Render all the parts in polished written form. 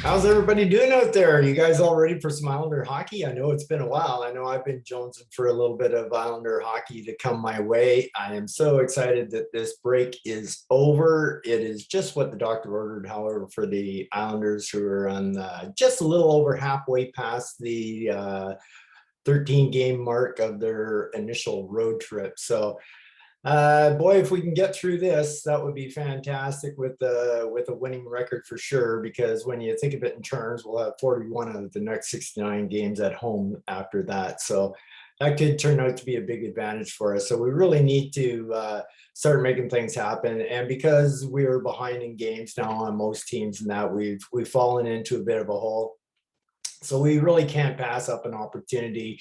How's everybody doing out there? You guys all ready for some Islander hockey? I know it's been a while. I know I've been jonesing for a little bit of Islander hockey to come my way. I am so excited that this break is over. It is just what the doctor ordered, however, for the Islanders who are on just a little over halfway past the 13 game mark of their initial road trip. So boy, if we can get through this, that would be fantastic with a winning record for sure. Because when you think of it in terms, we'll have 41 of the next 69 games at home after that. So that could turn out to be a big advantage for us. So we really need to start making things happen. And because we are behind in games now on most teams, and that we've fallen into a bit of a hole. So we really can't pass up an opportunity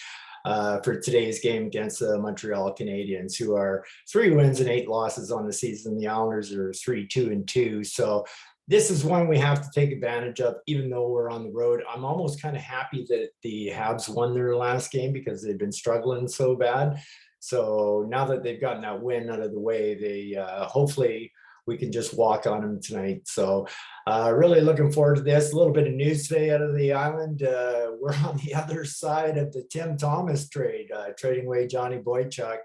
for today's game against the Montreal Canadiens, who are 3 wins and 8 losses on the season. The Islanders are 3-2-2. So this is one we have to take advantage of, even though we're on the road. I'm almost kind of happy that the Habs won their last game because they've been struggling so bad. So now that they've gotten that win out of the way, they hopefully we can just walk on them tonight. So really looking forward to this. A little bit of news today out of the island. We're on the other side of the Tim Thomas trade, trading away Johnny Boychuk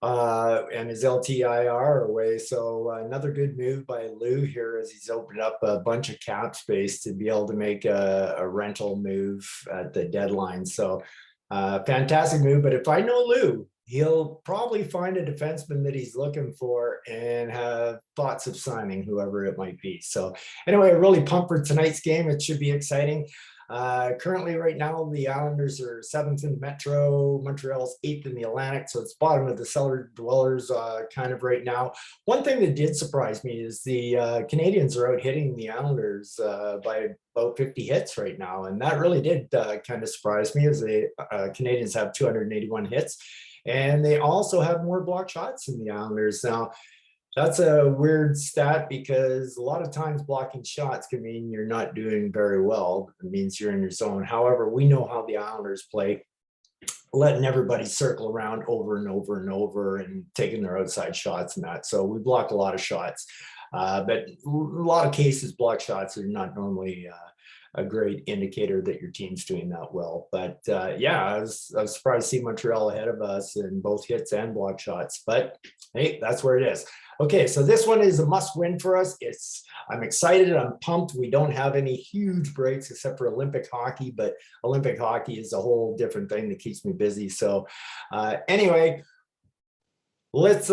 and his LTIR away. So another good move by Lou here, as he's opened up a bunch of cap space to be able to make a rental move at the deadline. So fantastic move. But if I know Lou, he'll probably find a defenseman that he's looking for and have thoughts of signing whoever it might be. So anyway, really pumped for tonight's game. It should be exciting. Currently right now, the Islanders are 7th in the Metro, Montreal's 8th in the Atlantic. So it's bottom of the cellar dwellers kind of right now. One thing that did surprise me is the Canadiens are out hitting the Islanders by about 50 hits right now. And that really did kind of surprise me, as the Canadiens have 281 hits. And they also have more block shots than the Islanders. Now, that's a weird stat because a lot of times blocking shots can mean you're not doing very well. It means you're in your zone. However, we know how the Islanders play, letting everybody circle around over and over and over and taking their outside shots and that. So we block a lot of shots. But a lot of cases, block shots are not normally a great indicator that your team's doing that well. But yeah, I was surprised to see Montreal ahead of us in both hits and block shots. But hey, that's where it is. Okay, so this one is a must-win for us. I'm excited. I'm pumped. We don't have any huge breaks except for Olympic hockey, but Olympic hockey is a whole different thing that keeps me busy. So anyway, let's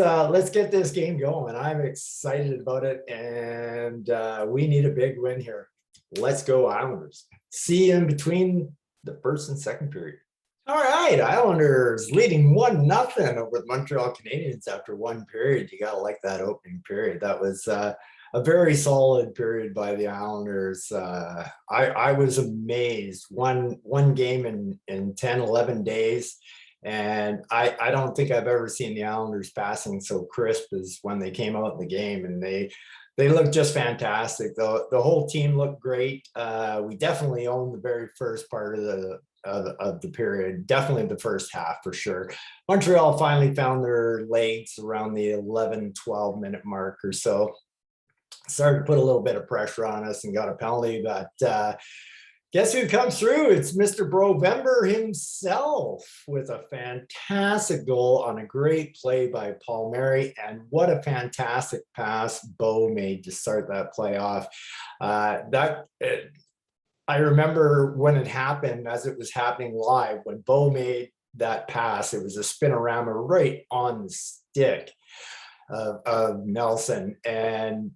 get this game going. I'm excited about it, and we need a big win here. Let's go Islanders. See you in between the first and second period. All right, Islanders leading 1-0 over the Montreal Canadiens after one period. You gotta like that opening period. That was a very solid period by the Islanders. I was amazed. One game in 10, 11 days. And I don't think I've ever seen the Islanders passing so crisp as when they came out in the game, and they looked just fantastic. The whole team looked great. We definitely owned the very first part of the period, definitely the first half for sure. Montreal finally found their legs around the 11, 12 minute mark or so. Started to put a little bit of pressure on us and got a penalty, but guess who comes through? It's Mr. Brovember himself with a fantastic goal on a great play by Palmieri. And what a fantastic pass Bo made to start that play off. I remember when it happened, as it was happening live, when Bo made that pass, it was a spinorama right on the stick of Nelson. And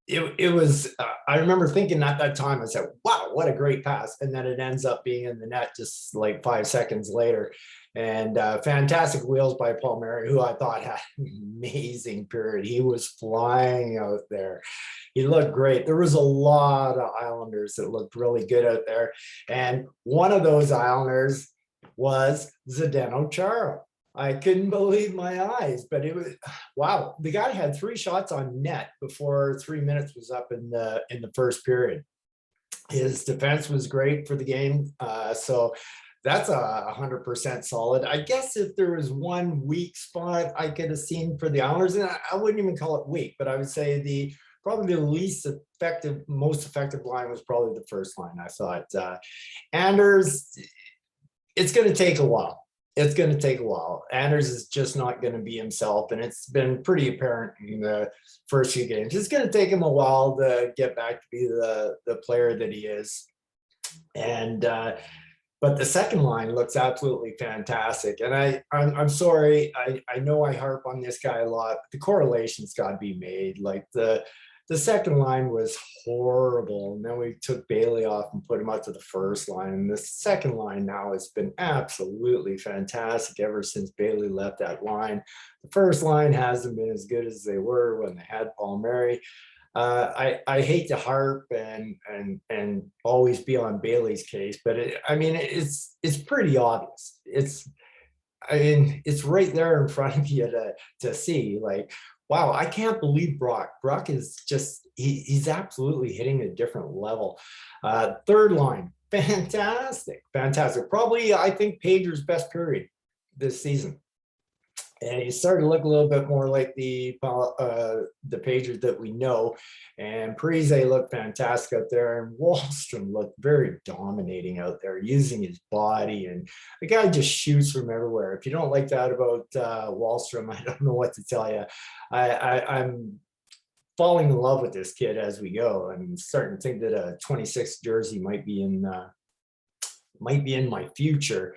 it was, I remember thinking at that time, I said, wow, what a great pass. And then it ends up being in the net just like 5 seconds later. And fantastic wheels by Palmieri, who I thought had an amazing period. He was flying out there. He looked great. There was a lot of Islanders that looked really good out there. And one of those Islanders was Zdeno Chara. I couldn't believe my eyes, but it was, wow. The guy had 3 shots on net before 3 minutes was up in the first period. His defense was great for the game. So that's 100% solid. I guess if there was one weak spot I could have seen for the Islanders, and I wouldn't even call it weak, but I would say the probably the least effective, most effective line was probably the first line. I thought Anders, it's going to take a while. It's going to take a while. Anders is just not going to be himself, and it's been pretty apparent in the first few games. It's going to take him a while to get back to be the player that he is. And but the second line looks absolutely fantastic. And I'm sorry, I know I harp on this guy a lot, but the correlation's got to be made. Like the second line was horrible. And then we took Bailey off and put him up to the first line. And the second line now has been absolutely fantastic ever since Bailey left that line. The first line hasn't been as good as they were when they had Paul Mary. I hate to harp and always be on Bailey's case, but it's pretty obvious. It's right there in front of you to see. Like, wow, I can't believe Brock. Brock is just he's absolutely hitting a different level. Third line, fantastic. Probably I think Pager's best period this season. And he started to look a little bit more like the Pagers that we know. And Parise looked fantastic out there. And Wahlstrom looked very dominating out there, using his body. And the guy just shoots from everywhere. If you don't like that about Wahlstrom, I don't know what to tell you. I'm falling in love with this kid as we go. I'm starting to think that a 26 jersey might be in my future.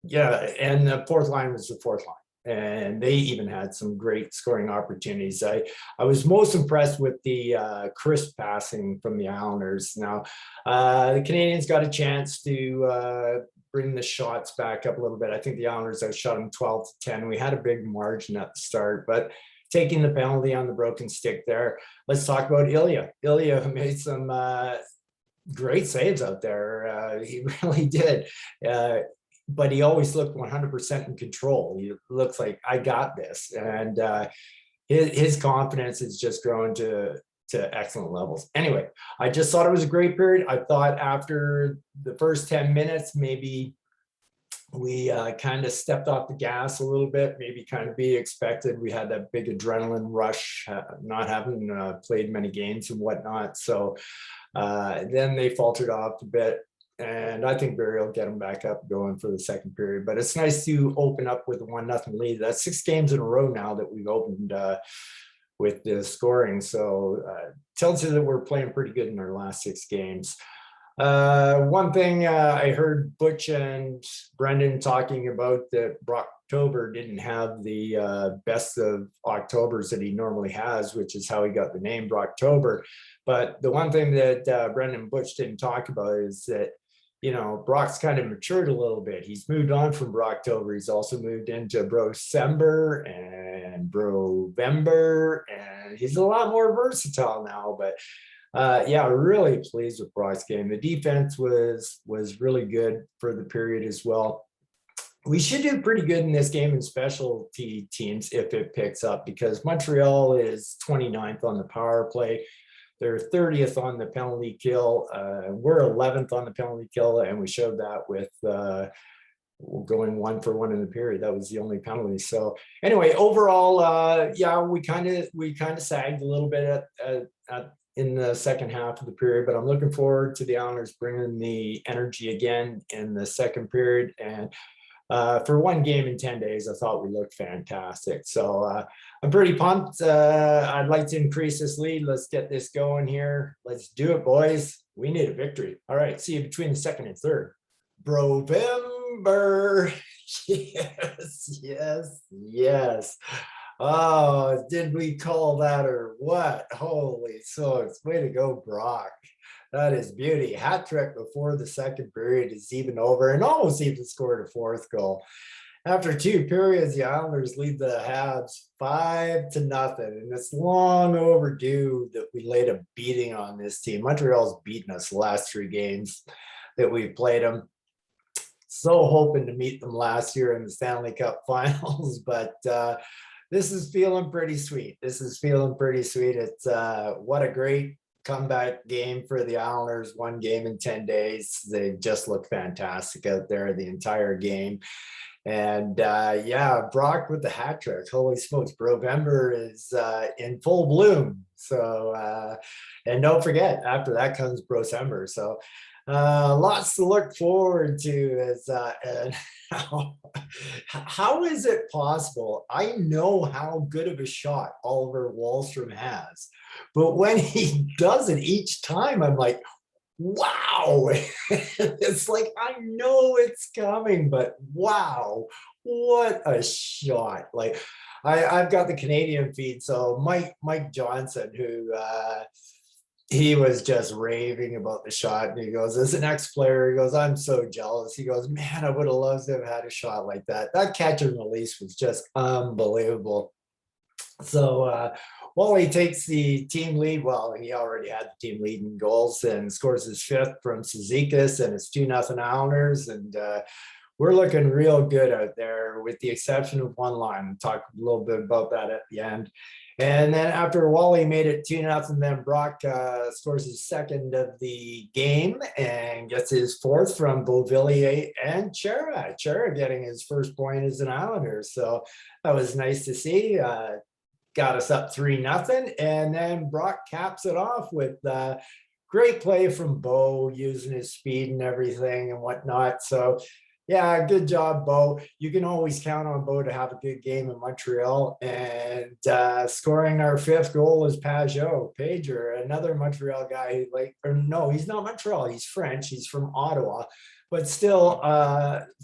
Yeah, and the fourth line was the fourth line, and they even had some great scoring opportunities. I was most impressed with the crisp passing from the Islanders. Now, the Canadiens got a chance to bring the shots back up a little bit. I think the Islanders outshot them 12-10. We had a big margin at the start, but taking the penalty on the broken stick there. Let's talk about Ilya. Ilya made some great saves out there. He really did. But he always looked 100% in control. He looks like, I got this. And his confidence has just grown to excellent levels. Anyway, I just thought it was a great period. I thought after the first 10 minutes, maybe we kind of stepped off the gas a little bit, maybe kind of be expected. We had that big adrenaline rush, not having played many games and whatnot. So then they faltered off a bit. And I think Barry will get them back up going for the second period. But it's nice to open up with a 1-0 lead. That's 6 games in a row now that we've opened with the scoring. So tells you that we're playing pretty good in our last 6 games. One thing I heard Butch and Brendan talking about, that Brocktober didn't have the best of Octobers that he normally has, which is how he got the name Brocktober. But the one thing that Brendan and Butch didn't talk about is that, you know, Brock's kind of matured a little bit. He's moved on from Brocktober. He's also moved into Brovember and Brovember, and he's a lot more versatile now. But yeah, really pleased with Brock's game. The defense was really good for the period as well. We should do pretty good in this game in specialty teams if it picks up, because Montreal is 29th on the power play. They're 30th on the penalty kill. We're 11th on the penalty kill, and we showed that with going 1 for 1 in the period. That was the only penalty. So anyway, overall, yeah, we kind of sagged a little bit in the second half of the period, but I'm looking forward to the Islanders bringing the energy again in the second period. And for 1 game in 10 days, I thought we looked fantastic. So I'm pretty pumped. I'd like to increase this lead. Let's get this going here. Let's do it, boys. We need a victory. All right, see you between the second and third. Brovember. Yes. Oh, did we call that or what? Holy smokes. Way to go, Brock. That is beauty. Hat trick before the second period is even over, and almost even scored a 4th goal. After 2 periods, the Islanders lead the Habs 5-0, and it's long overdue that we laid a beating on this team. Montreal's beaten us the last 3 games that we've played them. So hoping to meet them last year in the Stanley Cup Finals, but this is feeling pretty sweet. It's what a great comeback game for the Islanders. 1 game in 10 days. They just look fantastic out there the entire game. And yeah, Brock with the hat trick. Holy smokes, Brovember is in full bloom. So, and don't forget, after that comes Brocember. So, lots to look forward to. And how is it possible? I know how good of a shot Oliver Wahlstrom has, but when he does it each time, I'm like, wow. It's like, I know it's coming, but wow, what a shot. Like, I've got the Canadian feed, so Mike Johnson, who he was just raving about the shot, and he goes, as an ex-player, he goes, I'm so jealous. He goes, man, I would have loved to have had a shot like that. That catch and release was just unbelievable. So Wally takes the team lead. Well, he already had the team lead in goals and scores his fifth from Cizikas, and it's 2-0 Islanders. And we're looking real good out there, with the exception of one line. We'll talk a little bit about that at the end. And then after Wally made it 2-0, then Brock scores his second of the game and gets his fourth from Beauvillier and Chera. Chera getting his first point as an Islander. So that was nice to see. Got us up 3-0, and then Brock caps it off with great play from Bo, using his speed and everything and whatnot. So yeah, good job, Bo. You can always count on Bo to have a good game in Montreal. And scoring our fifth goal is Pager, another Montreal guy. Or no, he's not Montreal. He's French. He's from Ottawa. But still,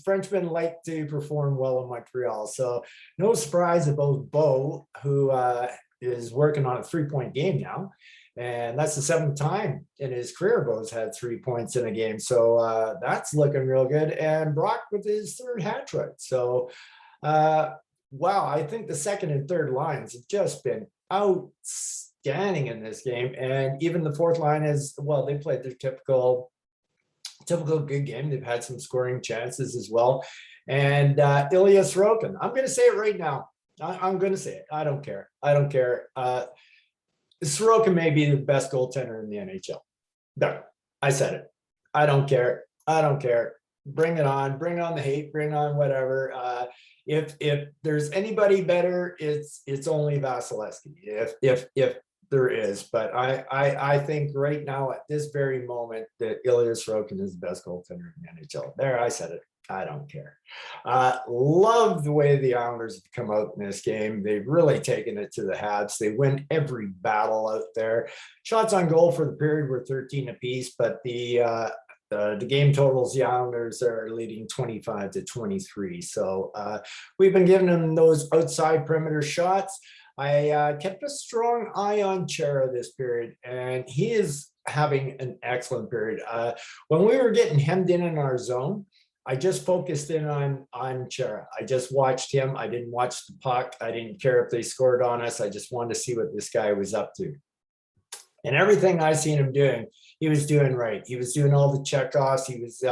Frenchmen like to perform well in Montreal. So no surprise about Bo, who is working on a 3-point game now. And that's the 7th time in his career Bo's had 3 points in a game. So that's looking real good. And Brock with his third hat trick. So, wow, I think the second and third lines have just been outstanding in this game. And even the fourth line is, well, they played their typical good game. They've had some scoring chances as well. And Ilya Sorokin, I'm going to say it right now. I'm going to say it. I don't care. Sorokin may be the best goaltender in the NHL. No, I said it. I don't care. Bring it on. Bring on the hate. Bring on whatever. If there's anybody better, it's only Vasilevsky. If there is, but I think right now at this very moment that Ilya Sorokin is the best goaltender in the NHL. There, I said it. I don't care. Love the way the Islanders have come out in this game. They've really taken it to the Habs. They win every battle out there. Shots on goal for the period were 13 apiece, but the game totals, the Islanders are leading 25-23. So we've been giving them those outside perimeter shots. I kept a strong eye on Chera this period, and he is having an excellent period. When we were getting hemmed in our zone, I just focused in on Chera. I just watched him. I didn't watch the puck. I didn't care if they scored on us. I just wanted to see what this guy was up to. And everything I seen him doing, he was doing right. He was doing all the checkoffs. He was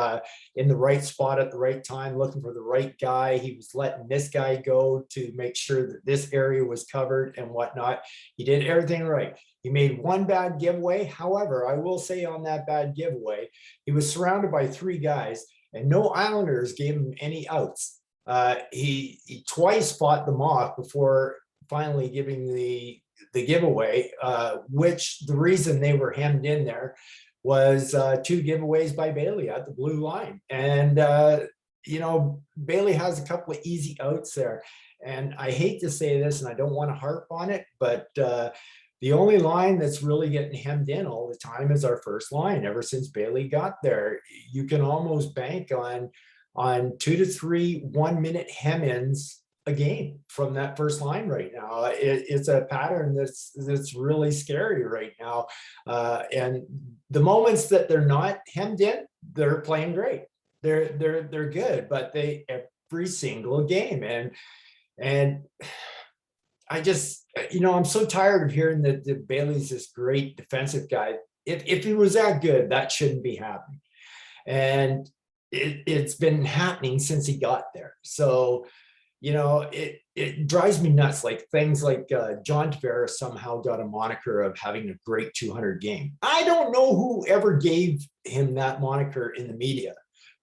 in the right spot at the right time, looking for the right guy. He was letting this guy go to make sure that this area was covered and whatnot. He did everything right. He made one bad giveaway. However, I will say on that bad giveaway, he was surrounded by 3 guys, and no Islanders gave him any outs. He twice fought them off before finally giving the giveaway, which the reason they were hemmed in there was 2 giveaways by Bailey at the blue line. And, Bailey has a couple of easy outs there. And I hate to say this, and I don't want to harp on it, but the only line that's really getting hemmed in all the time is our first line. Ever since Bailey got there, you can almost bank on 2 to 3 1-minute hem-ins a game from that first line right now. It's a pattern that's really scary right now. And the moments that they're not hemmed in, they're playing great. They're good, but every single game. And I just, I'm so tired of hearing that Bailey's this great defensive guy. If he was that good, that shouldn't be happening. And it's been happening since he got there. So, it drives me nuts. Like things like John Tavares somehow got a moniker of having a great 200 game. I don't know who ever gave him that moniker in the media,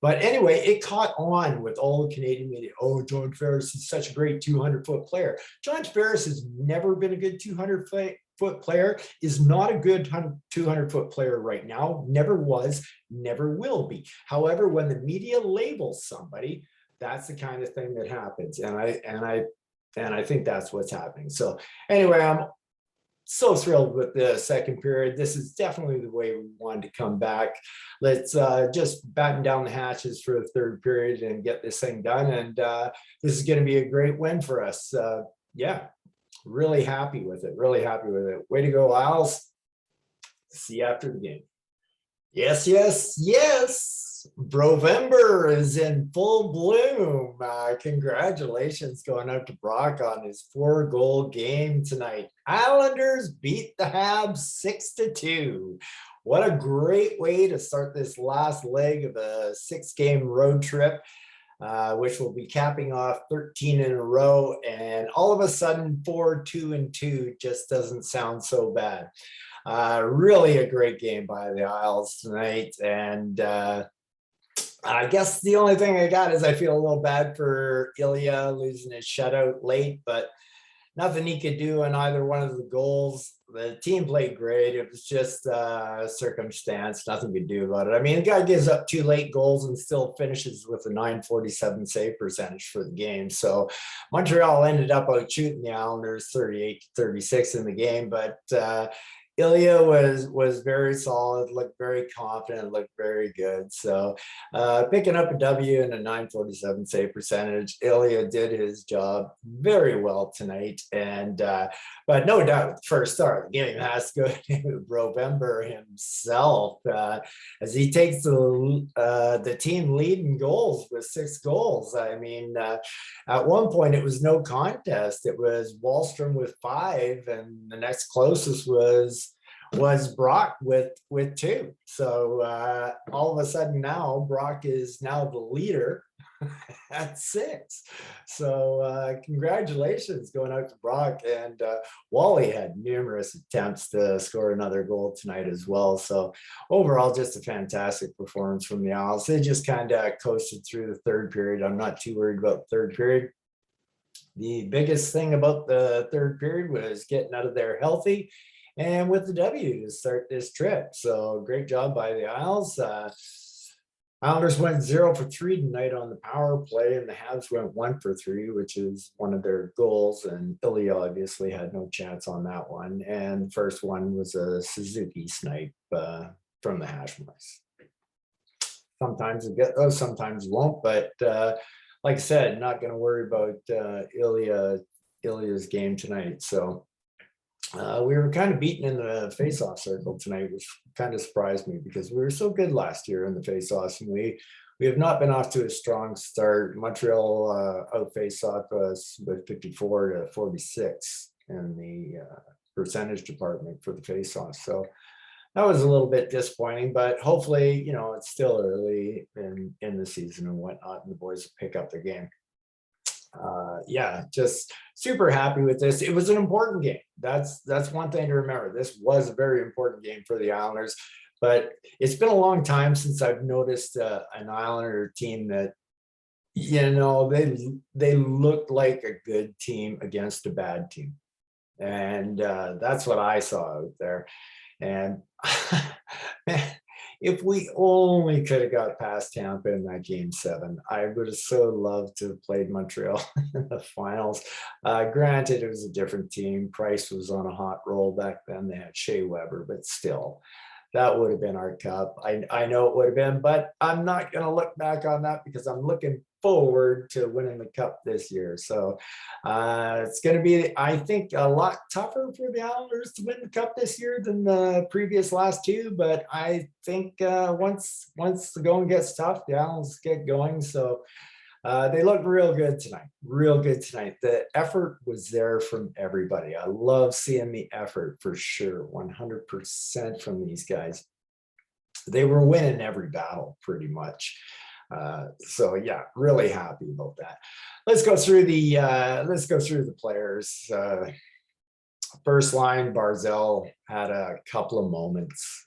But anyway, it caught on with all the Canadian media. Oh, John Ferris is such a great 200-foot player. John Ferris has never been a good 200-foot player, is not a good 200-foot player right now, never was, never will be. However, when the media labels somebody, that's the kind of thing that happens. And I think that's what's happening. So anyway, I'm so thrilled with the second period. This is definitely the way we wanted to come back. Let's just batten down the hatches for the third period and get this thing done. And this is going to be a great win for us. Yeah, really happy with it. Really happy with it. Way to go, Isles. See you after the game. Yes, yes, yes. Brovember is in full bloom. Congratulations going out to Brock on his 4-goal game tonight. Islanders beat the Habs 6-2. What a great way to start this last leg of a 6-game road trip, which will be capping off 13 in a row. And all of a sudden, 4-2-2 just doesn't sound so bad. Really a great game by the Isles tonight. And I guess the only thing I got is I feel a little bad for Ilya losing his shutout late, but nothing he could do on either one of the goals. The team played great. It was just circumstance, nothing to do about it. I mean, the guy gives up 2 late goals and still finishes with a .947 save percentage for the game. So Montreal ended up out shooting the Islanders 38-36 in the game, but Ilya was very solid, looked very confident, looked very good. So picking up a W and a .947 save percentage, Ilya did his job very well tonight. And but no doubt, first start, the game has to go to Brovember himself as he takes the team lead in goals with 6 goals. I mean, at one point it was no contest. It was Wahlstrom with 5, and the next closest was Brock with 2. So all of a sudden now Brock is now the leader at 6. So congratulations going out to Brock. And Wally had numerous attempts to score another goal tonight as well. So overall, just a fantastic performance from the Isles. They just kind of coasted through the third period. I'm not too worried about the third period. The biggest thing about the third period was getting out of there healthy and with the W to start this trip. So great job by the Isles. Islanders went 0 for 3 tonight on the power play, and the Habs went 1 for 3, which is one of their goals. And Ilya obviously had no chance on that one. And the first one was a Suzuki snipe from the Hash Mice. Sometimes you get those, sometimes you won't. But like I said, not going to worry about Ilya's game tonight. So we were kind of beaten in the face-off circle tonight, which kind of surprised me because we were so good last year in the face-offs, and we have not been off to a strong start. Montreal out face-off us with 54-46 in the percentage department for the face-off. So that was a little bit disappointing, but hopefully, you know, it's still early in the season and whatnot, and the boys will pick up their game. Yeah, just super happy with this. It was an important game. That's one thing to remember. This was a very important game for the Islanders, but it's been a long time since I've noticed an Islander team that, you know, they looked like a good team against a bad team. And that's what I saw out there. And man, if we only could have got past Tampa in that game 7, I would have so loved to have played Montreal in the finals. Granted, it was a different team. Price was on a hot roll back then. They had Shea Weber, but still, that would have been our cup. I know it would have been, but I'm not going to look back on that because I'm looking forward to winning the cup this year. So it's going to be, I think, a lot tougher for the Islanders to win the cup this year than the previous last 2. But I think once the going gets tough, the Islanders get going. So they looked real good tonight. Real good tonight. The effort was there from everybody. I love seeing the effort for sure. 100% from these guys. They were winning every battle pretty much. So yeah, really happy about that. Let's go through the players. First line, Barzell had a couple of moments.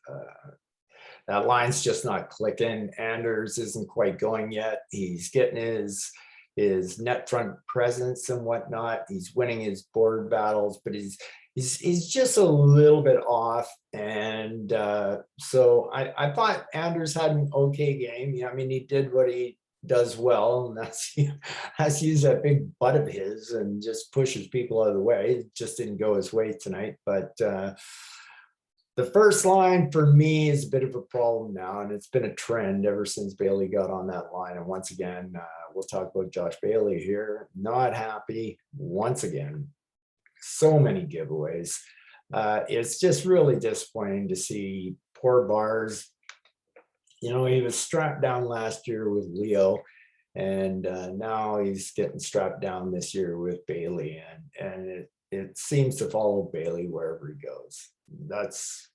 that line's just not clicking. Anders isn't quite going yet. He's getting his net front presence and whatnot. He's winning his board battles, but he's just a little bit off. And so I thought Anders had an okay game. I mean, he did what he does well, and that's has to use that big butt of his and just pushes people out of the way. It just didn't go his way tonight. But the first line for me is a bit of a problem now, and it's been a trend ever since Bailey got on that line. And once again, we'll talk about Josh Bailey here. Not happy once again. So many giveaways. It's just really disappointing to see poor Bars. He was strapped down last year with Leo, and now he's getting strapped down this year with Bailey, and it seems to follow Bailey wherever he goes. That's,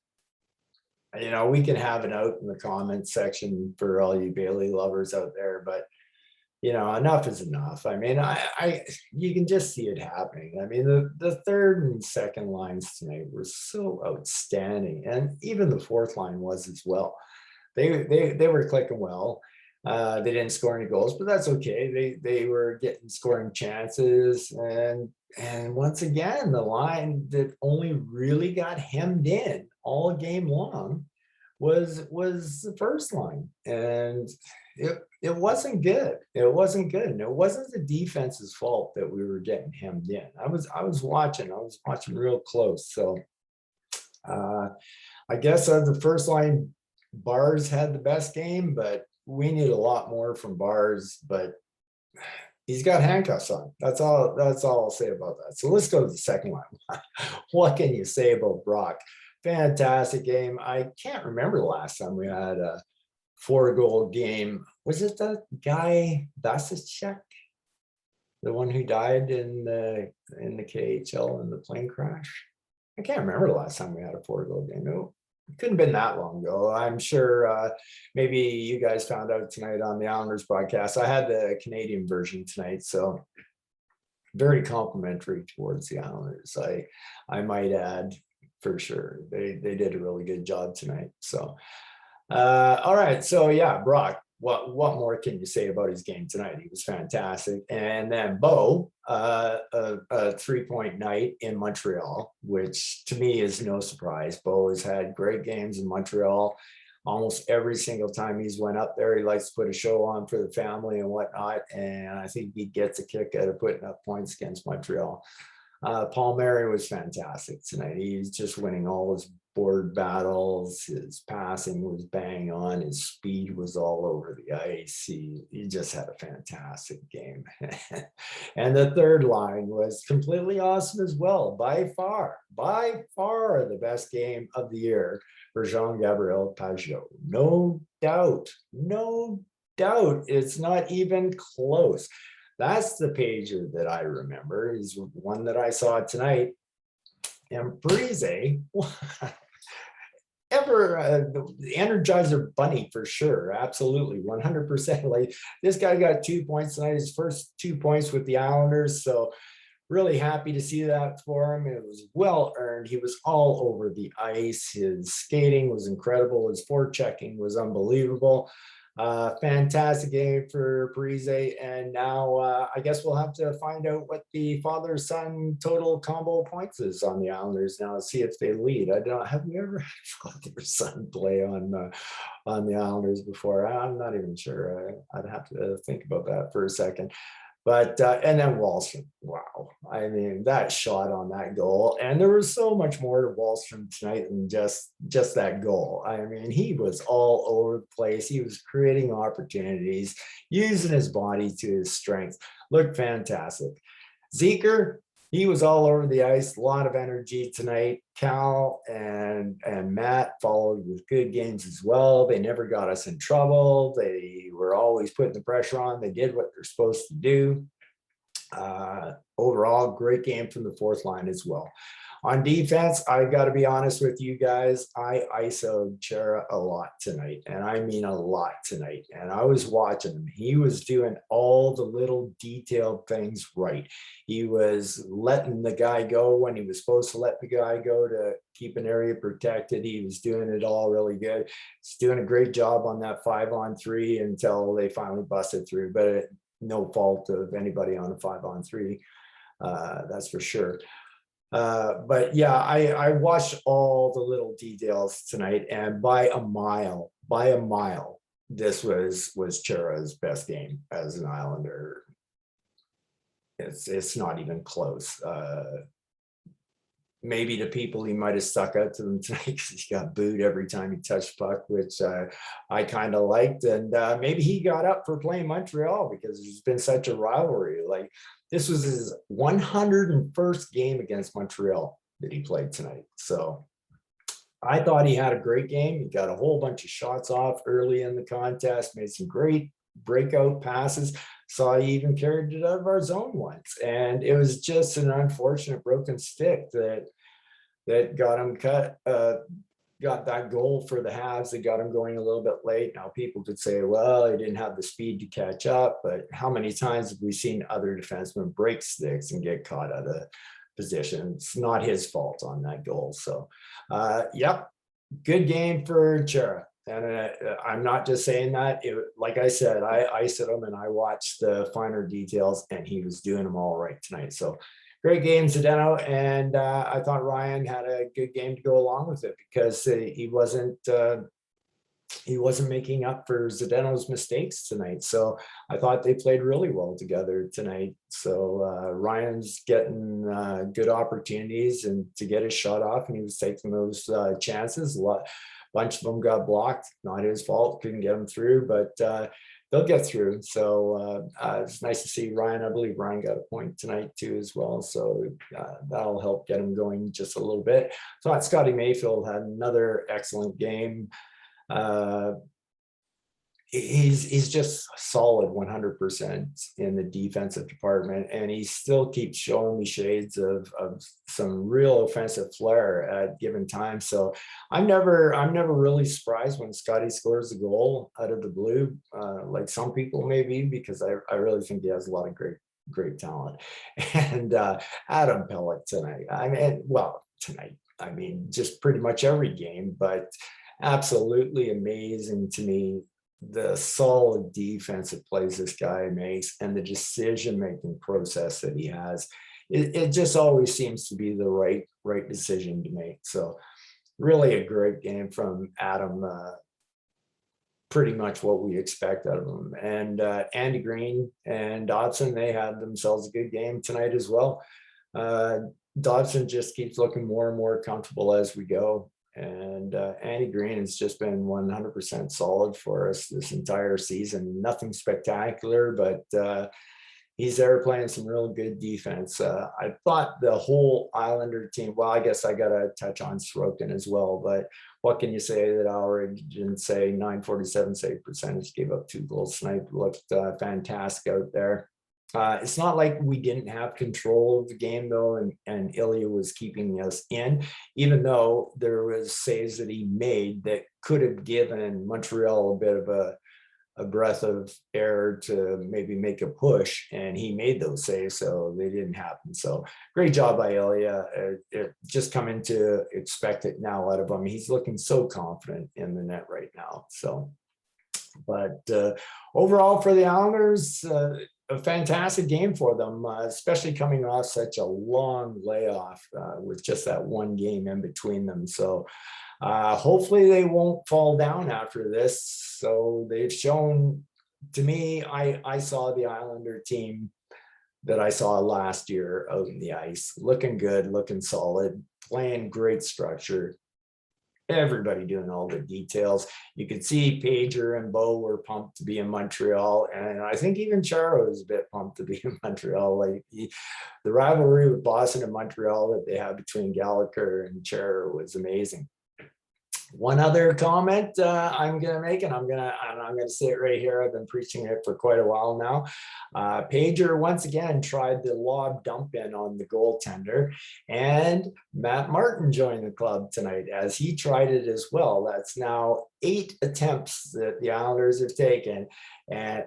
we can have it out in the comments section for all you Bailey lovers out there, but enough is enough. I mean, you can just see it happening. I mean, the third and second lines tonight were so outstanding, and even the fourth line was as well. They were clicking well. They didn't score any goals, but that's okay. They were getting scoring chances, and once again, the line that only really got hemmed in all game long was the first line, and it wasn't good. It wasn't good, and it wasn't the defense's fault that we were getting hemmed in. I was watching real close. So I guess the first line, Bars had the best game, but we need a lot more from Bars. But he's got handcuffs on. That's all I'll say about that. So let's go to the second line. What can you say about Brock? Fantastic game. I can't remember the last time we had a 4-goal game. Was it the guy Vasicek, the one who died in the KHL in the plane crash? I can't remember the last time we had a 4-goal game. No, it couldn't have been that long ago. I'm sure maybe you guys found out tonight on the Islanders broadcast. I had the Canadian version tonight, so very complimentary towards the Islanders. I might add, for sure. They did a really good job tonight. So all right. So yeah, Brock, what more can you say about his game tonight? He was fantastic. And then Bo, a 3-point night in Montreal, which to me is no surprise. Bo has had great games in Montreal. Almost every single time he's went up there, he likes to put a show on for the family and whatnot. And I think he gets a kick out of putting up points against Montreal. Paul Mary was fantastic tonight. He's just winning all his board battles. His passing was bang on. His speed was all over the ice. He just had a fantastic game. And the third line was completely awesome as well. By far the best game of the year for Jean-Gabriel Pageau. No doubt. It's not even close. That's the pager that I remember, is one that I saw tonight. And Parise, the Energizer Bunny for sure, absolutely, 100%. Like, this guy got 2 points tonight, his first 2 points with the Islanders. So really happy to see that for him. It was well earned. He was all over the ice. His skating was incredible. His forechecking was unbelievable. Fantastic game for Parise, and now I guess we'll have to find out what the father-son total combo points is on the Islanders now, see if they lead. I don't, have we ever had father-son play on the Islanders before? I'm not even sure. I'd have to think about that for a second. But and then Wahlstrom, wow. I mean, that shot on that goal, and there was so much more to Wahlstrom tonight than just that goal. I mean, he was all over the place. He was creating opportunities, using his body to his strength. Looked fantastic. Zeker, he was all over the ice, a lot of energy tonight. Cal and Matt followed with good games as well. They never got us in trouble. They were always putting the pressure on. They did what they're supposed to do. Overall, great game from the fourth line as well. On defense, I got to be honest with you guys. I ISO'd Chara a lot tonight, and I mean a lot tonight. And I was watching him. He was doing all the little detailed things right. He was letting the guy go when he was supposed to let the guy go to keep an area protected. He was doing it all really good. He's doing a great job on that 5-on-3 until they finally busted through, but no fault of anybody on a 5-on-3. That's for sure. But yeah, I watched all the little details tonight, and by a mile, this was Chara's best game as an Islander. It's not even close. Maybe the people he might have stuck out to them tonight because he got booed every time he touched puck, which I kind of liked. And maybe he got up for playing Montreal because there's been such a rivalry. Like, this was his 101st game against Montreal that he played tonight. So I thought he had a great game. He got a whole bunch of shots off early in the contest, made some great breakout passes. Saw he even carried it out of our zone once. And it was just an unfortunate broken stick that got him cut, got that goal for the Habs that got him going a little bit late. Now, people could say, well, he didn't have the speed to catch up, but how many times have we seen other defensemen break sticks and get caught out of position? It's not his fault on that goal. So, yep, good game for Chara. And I'm not just saying that. Like I said, I sit him and I watched the finer details, and he was doing them all right tonight. So great game, Zdeno. And I thought Ryan had a good game to go along with it because he wasn't making up for Zdeno's mistakes tonight. So I thought they played really well together tonight. So Ryan's getting good opportunities and to get his shot off, and he was taking those chances. Bunch of them got blocked, not his fault, couldn't get them through, but they'll get through. So it's nice to see Ryan. I believe Ryan got a point tonight too as well. So that'll help get him going just a little bit. So Scotty Mayfield had another excellent game. He's just solid 100% in the defensive department, and he still keeps showing me shades of some real offensive flair at given times. So I'm never really surprised when Scotty scores a goal out of the blue, like some people may be, because I really think he has a lot of great talent. And Adam Pellet tonight, I mean, just pretty much every game, but absolutely amazing to me, the solid defensive plays this guy makes and the decision-making process that he has. It just always seems to be the right decision to make. So really a great game from Adam. Pretty much what we expect out of him. And Andy Green and Dodson, they had themselves a good game tonight as well. Dodson just keeps looking more and more comfortable as we go. And Andy Green has just been 100% solid for us this entire season. Nothing spectacular, but he's there playing some real good defense. I thought the whole Islander team, well, I guess I got to touch on Sorokin as well, but what can you say that Alred didn't say? 947 save percentage, gave up 2 goals tonight, looked fantastic out there. It's not like we didn't have control of the game though, and Ilya was keeping us in, even though there was saves that he made that could have given Montreal a bit of a breath of air to maybe make a push, and he made those saves, so they didn't happen. So great job by Ilya. Just coming to expect it now out of him. He's looking so confident in the net right now. So, but overall for the Islanders, a fantastic game for them, especially coming off such a long layoff with just that one game in between them. So hopefully they won't fall down after this. So they've shown to me, I saw the Islander team that I saw last year out in the ice, looking good, looking solid, playing great structure. Everybody doing all the details. You could see Pager and Bo were pumped to be in Montreal, and I think even Chara was a bit pumped to be in Montreal. Like the rivalry with Boston and Montreal that they have between Gallagher and Chara was amazing. One other comment I'm going to make, and I'm going to say it right here. I've been preaching it for quite a while now. Pager once again tried the lob dump in on the goaltender, and Matt Martin joined the club tonight as he tried it as well. That's now 8 attempts that the Islanders have taken, and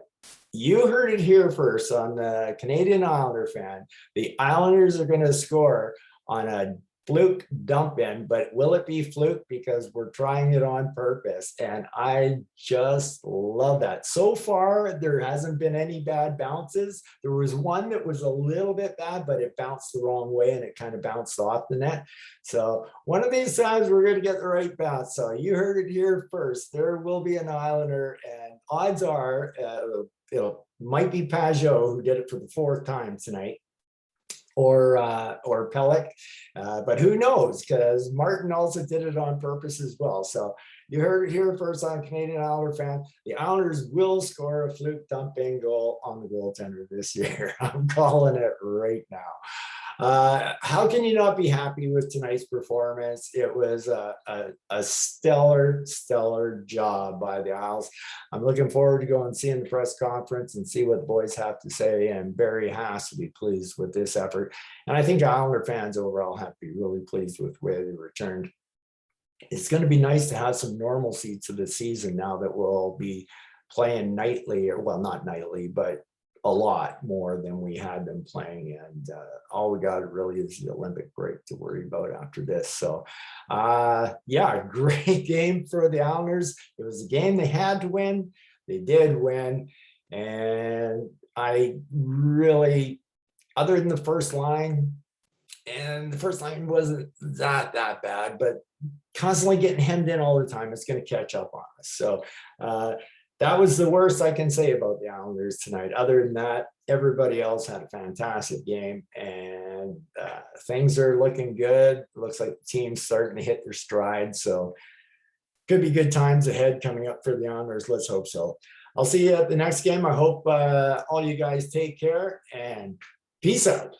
you heard it here first on the Canadian Islander fan. The Islanders are going to score on a fluke dump in, but will it be fluke because we're trying it on purpose? And I just love that. So far, there hasn't been any bad bounces. There was one that was a little bit bad, but it bounced the wrong way and it kind of bounced off the net. So one of these times we're going to get the right bounce. So you heard it here first. There will be an Islander, and odds are it might be Pajot who did it for the 4th time tonight, or Pellick, but who knows, because Martin also did it on purpose as well. So you heard it here first on Canadian Islander fan. The Islanders will score a fluke dumping goal on the goaltender this year. I'm calling it right now. How can you not be happy with tonight's performance? It was a stellar job by the Isles. I'm looking forward to going and seeing the press conference and see what the boys have to say, and Barry has to be pleased with this effort. And I think Islander fans overall have to be really pleased with where they returned. It's going to be nice to have some normalcy to the season now that we'll be playing nightly, or well, not nightly, but a lot more than we had been playing, and all we got really is the Olympic break to worry about after this. So yeah, great game for the Islanders. It was a game they had to win. They did win, and I really, other than the first line, and the first line wasn't that bad, but constantly getting hemmed in all the time, it's going to catch up on us. So that was the worst I can say about the Islanders tonight. Other than that, everybody else had a fantastic game, and things are looking good. It looks like the team's starting to hit their stride. So could be good times ahead coming up for the Islanders. Let's hope so. I'll see you at the next game. I hope all you guys take care, and peace out.